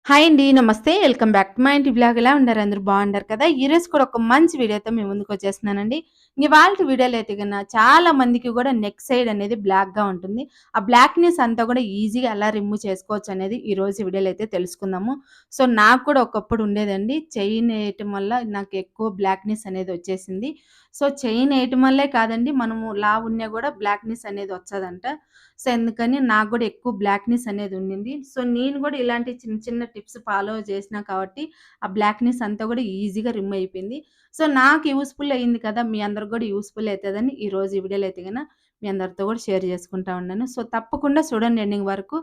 Hi అండి. నమస్తే. Welcome back to my ఇంటి వ్లాగ్. ఎలా ఉన్నారు? అందరూ బాగుండారు కదా! ఈరోజు కూడా ఒక మంచి వీడియోతో మీ ముందుకొచ్చేస్తున్నానండి. ఇవాల్టి వీడియోలో అయితే చాలా మందికి కూడా నెక్ సైడ్ అనేది బ్లాక్‌గా ఉంటుంది. ఆ బ్లాక్‌నెస్ అంతా కూడా ఈజీగా ఎలా రిమూవ్ చేసుకోవచ్చనేది ఈరోజు వీడియోలో అయితే తెలుసుకుందాము. సో, నాకు కూడా ఒకప్పుడు ఉండేదండి. చైన్ ఏయటం వల్ల నాకు ఎక్కువ బ్లాక్‌నెస్ అనేది వచ్చేసింది. సో, చైన్ ఏయటం వల్లే కాదండి, మనము లావున్నా కూడా బ్లాక్‌నెస్ అనేది వచ్చదంట. సో, అందుకని నాకు గూడా ఎక్కువ బ్లాక్‌నెస్ అనేది ఉండింది. సో, నేను గూడా ఇలాంటి చిన్న చిన్న టిప్స్ ఫాలో చేసినా కాబట్టి, ఆ బ్లాక్‌నెస్ అంతా గూడా ఈజీగా రిమూవ్ అయిపోయింది. సో, నాకు యూజ్‌ఫుల్ అయింది కదా! మీ అందరికి గూడా యూజ్‌ఫుల్ అయితదని ఈరోజు ఈ వీడియోలో అయితే మీ అందరితో గూడా షేర్ చేసుకుంటా ఉన్నాను. సో, తప్పకుండా చూడండి ఎండింగ్ వరకు.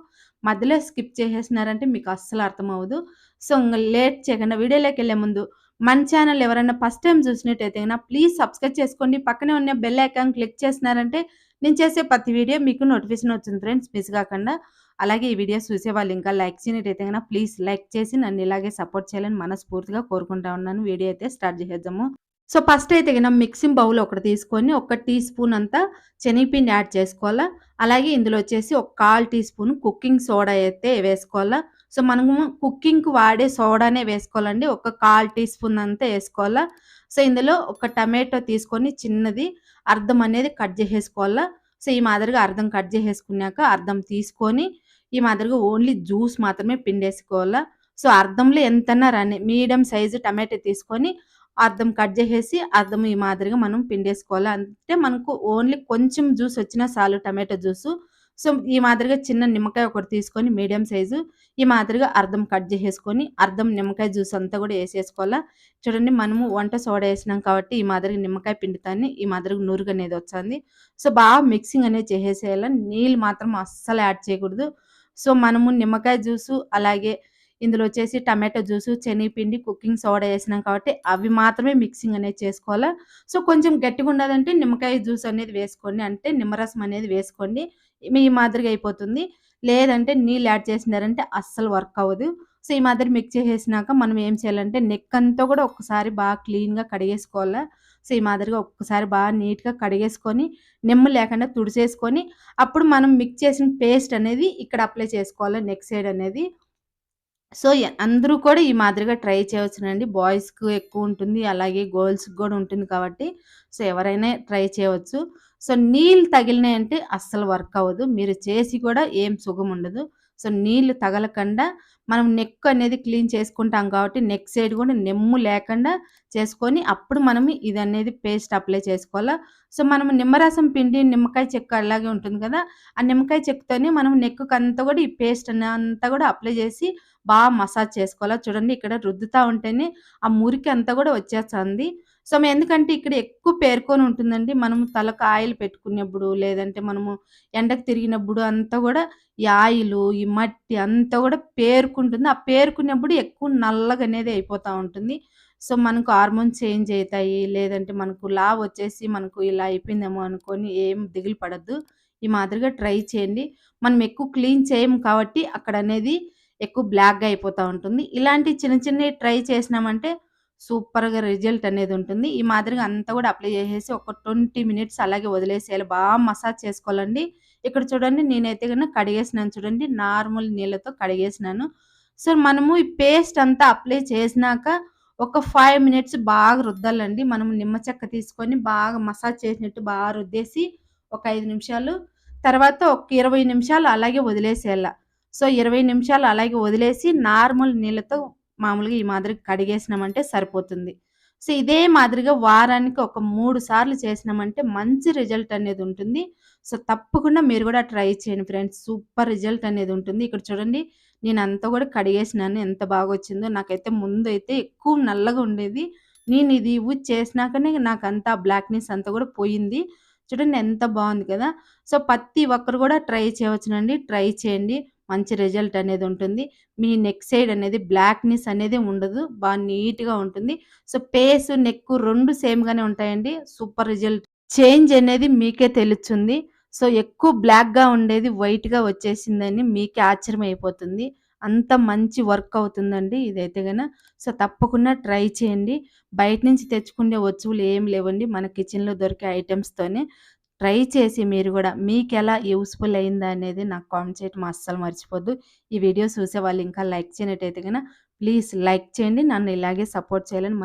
మధ్యలో స్కిప్ చేసేసినారంటే మీకు అస్సలు అర్థమవ్వదు. సో, ఇంగ లేట్ చేయకుండా వీడియోలోకెళ్ళే ముందు మన ఛానల్ ఎవరైనా ఫస్ట్ టైమ్ చూసినట్టయితే ప్లీజ్ సబ్స్క్రైబ్ చేసుకోండి. పక్కనే ఉన్న బెల్ ఐకాన్ క్లిక్ చేసినారంటే నేను చేసే ప్రతి వీడియో మీకు నోటిఫికేషన్ వచ్చింది ఫ్రెండ్స్, మిస్ కాకుండా. అలాగే ఈ వీడియోస్ చూసేవాళ్ళు ఇంకా లైక్ చేయనట్టయితే ప్లీజ్ లైక్ చేసి నన్ను ఇలాగే సపోర్ట్ చేయాలని మనస్ఫూర్తిగా కోరుకుంటా ఉన్నాను. వీడియో అయితే స్టార్ట్ చేసేద్దాము. సో, ఫస్ట్ అయితే మిక్సింగ్ బౌల్ ఒకటి తీసుకొని ఒక టీ స్పూన్ అంతా శనగపిండి యాడ్ చేసుకోవాలా. అలాగే ఇందులో వచ్చేసి ఒక 1/4 టీ స్పూన్ కుకింగ్ సోడా అయితే వేసుకోవాలా. సో, మనము కుకింగ్‌కి వాడే సోడానే వేసుకోవాలండి. ఒక 1/4 టీ స్పూన్ అంతా వేసుకోవాలా. సో, ఇందులో ఒక టమాటో తీసుకొని చిన్నది అర్ధం అనేది కట్ చేసేసుకోవాలా. సో, ఈ మాదిరిగా అర్ధం కట్ చేసేసుకున్నాక అర్ధం తీసుకొని ఈ మాదిరిగా ఓన్లీ జ్యూస్ మాత్రమే పిండేసుకోవాలా. సో, అర్ధంలో ఎంతన్నా రాని మీడియం సైజు టమాటో తీసుకొని అర్ధం కట్ చేసేసి అర్ధం ఈ మాదిరిగా మనం పిండేసుకోవాలి. అంటే మనకు ఓన్లీ కొంచెం జ్యూస్ వచ్చినా చాలు టమాటో జ్యూసు. సో, ఈ మాదిరిగా చిన్న నిమ్మకాయ ఒకటి తీసుకొని మీడియం సైజు ఈ మాదిరిగా అర్ధం కట్ చేసేసుకొని అర్ధం నిమ్మకాయ జ్యూస్ అంతా కూడా ఏసేసుకోవాలా. చూడండి, మనము వంట సోడా ఏసినాం కాబట్టి ఈ మాదిరిగా నిమ్మకాయ పిండుతాన్ని ఈ మాదిరిగా నురుగనేది వచ్చంది. సో, బాగా మిక్సింగ్ అనేది చేసేసేయాల. నీళ్ళు మాత్రం అస్సలు యాడ్ చేయకూడదు. సో, మనము నిమ్మకాయ జ్యూసు అలాగే ఇందులో వచ్చేసి టమాటో జ్యూసు, శనగపిండి, కుకింగ్ సోడా ఏసినాం కాబట్టి అవి మాత్రమే మిక్సింగ్ అనేది చేసుకోవాలా. సో, కొంచెం గట్టిగుండాలంటే నిమ్మకాయ జ్యూస్ అనేది వేసుకోండి. అంటే నిమ్మరసం అనేది వేసుకోండి. మీ మాదిరిగా అయిపోతుంది. లేదంటే నీళ్ళు యాడ్ చేసినారంటే అస్సలు వర్క్ అవ్వదు. సో, ఈ మాదిరి మిక్స్ చేసేసినాక మనం ఏం చేయాలంటే నెక్ అంతా కూడా ఒక్కసారి బాగా క్లీన్‌గా కడిగేసుకోవాలా. సో, ఈ మాదిరిగా ఒక్కసారి బాగా నీట్‌గా కడిగేసుకొని, నెమ్ము లేకుండా తుడిసేసుకొని, అప్పుడు మనం మిక్స్ చేసిన పేస్ట్ అనేది ఇక్కడ అప్లై చేసుకోవాలి నెక్ సైడ్ అనేది. సో, అందరూ కూడా ఈ మాదిరిగా ట్రై చేయవచ్చునండి. బాయ్స్‌కి ఎక్కువుంటుంది. అలాగే గర్ల్స్‌కి గూడా ఉంటుంది కాబట్టి, సో, ఎవరైనా ట్రై చేయవచ్చు. సో, నీళ్ళు తగిలినాయంటే అస్సలు వర్క్ అవ్వదు. మీరు చేసి కూడా ఏం సుఖముండదు. సో, నీళ్ళు తగలకుండా మనం నెక్ అనేది క్లీన్ చేసుకుంటాం కాబట్టి, నెక్ సైడ్ గూడా నెమ్ము లేకుండా చేసుకొని, అప్పుడు మనం ఇదనేది పేస్ట్ అప్లై చేసుకోవాలా. సో, మనం నిమ్మరసం పిండి, నిమ్మకాయ చెక్క అలాగే ఉంటుంది కదా! ఆ నిమ్మకాయ చెక్కతోనే మనం నెక్కుకంతా గూడా ఈ పేస్ట్ అంతా గూడా అప్లై చేసి మసాజ్ చేసుకోవాలా. చూడండి, ఇక్కడ రుద్దుతా ఉంటేనే ఆ మురికి అంతా గూడా వచ్చేస్తుంది. సో, ఎందుకంటే ఇక్కడ ఎక్కువ పేరుకొని ఉంటుందండి. మనము తలకు ఆయిల్ పెట్టుకున్నప్పుడు, లేదంటే మనము ఎండకు తిరిగినప్పుడు అంతా గూడా ఈ ఆయిలు, ఈ మట్టి అంతా గూడా పేరుకుంటుంది. ఆ పేరుకున్నప్పుడు ఎక్కువ నల్లగనేది అయిపోతా ఉంటుంది. సో, మనకు హార్మోన్స్ చేంజ్ అయితాయి. లేదంటే మనకు లావొచ్చేసి మనకు ఇలా అయిపోయిందేమో అనుకోని ఏం దిగులు పడొద్దు. ఈ మాదిరిగా ట్రై చేయండి. మనం ఎక్కువ క్లీన్ చేయము కాబట్టి అక్కడనేది ఎక్కువ బ్లాక్‌గా అయిపోతా ఉంటుంది. ఇలాంటి చిన్న చిన్నవి ట్రై చేసినామంటే సూపర్‌గా రిజల్ట్ అనేది ఉంటుంది. ఈ మాదిరిగా అంతా కూడా అప్లై చేసేసి ఒక 20 మినిట్స్ అలాగే వదిలేసేయాలి. మసాజ్ చేసుకోవాలండి. ఇక్కడ చూడండి, నేనైతే కడిగేసినాను చూడండి. నార్మల్ నీళ్ళతో కడిగేసినాను. సో, మనము ఈ పేస్ట్ అంతా అప్లై చేసినాక ఒక 5 మినిట్స్ బాగా రుద్దాలండి. మనం నిమ్మ చెక్క తీసుకొని బాగా మసాజ్ చేసినట్టు బాగా రుద్దేసి ఒక 5 నిమిషాలు, తర్వాత ఒక 20 నిమిషాలు అలాగే వదిలేసేయాల. సో, 20 నిమిషాలు అలాగే వదిలేసి నార్మల్ నీళ్ళతో మామూలుగా ఈ మాదిరిగా కడిగేసినామంటే సరిపోతుంది. సో, ఇదే మాదిరిగా వారానికి ఒక 3 సార్లు చేసినామంటే మంచి రిజల్ట్ అనేది ఉంటుంది. సో, తప్పకుండా మీరు గూడా ట్రై చేయండి ఫ్రెండ్స్. సూపర్ రిజల్ట్ అనేది ఉంటుంది. ఇక్కడ చూడండి, నేనంతా గూడా కడిగేసినాను. ఎంత బాగొచ్చిందో. నాకైతే ముందైతే ఎక్కువ నల్లగా ఉండేది. నేను ఇది యూజ్ చేసినాకనే నాకంతా బ్లాక్‌నెస్ అంతా గూడా పోయింది. చూడండి, ఎంత బావుంది కదా! సో, ప్రతి ఒక్కరు గూడా ట్రై చేయవచ్చునండి. ట్రై చేయండి. మంచి రిజల్ట్ అనేది ఉంటుంది. మీ నెక్ సైడ్ అనేది బ్లాక్‌నెస్ అనేది ఉండదు. నీట్‌గా ఉంటుంది. సో, ఫేస్, నెక్ 2 సేమ్‌గానే ఉంటాయండి. Super result. చేంజ్ అనేది మీకే తెలుస్తుంది. సో, ఎక్కువ బ్లాక్‌గా ఉండేది వైట్‌గా వచ్చేసిందని మీకే ఆశ్చర్యమైపోతుంది. అంత మంచి వర్క్ అవుతుందండి ఇదైతే సో, తప్పకుండా ట్రై చేయండి. బయట నుంచి తెచ్చుకునే వస్తువులు ఏమి లేవండి. మన కిచెన్‌లో దొరికే ఐటెమ్స్‌తోనే. ట్రై చేసి మీరు గూడా మీకెలా యూజ్‌ఫుల్ అయిందా అనేది నాకు కామెంట్ చేయటం అస్సలు మర్చిపోద్దు. ఈ వీడియో చూసే వాళ్ళు ఇంకా లైక్ చేయనట్టయితే గన ప్లీజ్ లైక్ చేయండి. నన్ను ఇలాగే సపోర్ట్ చేయాలని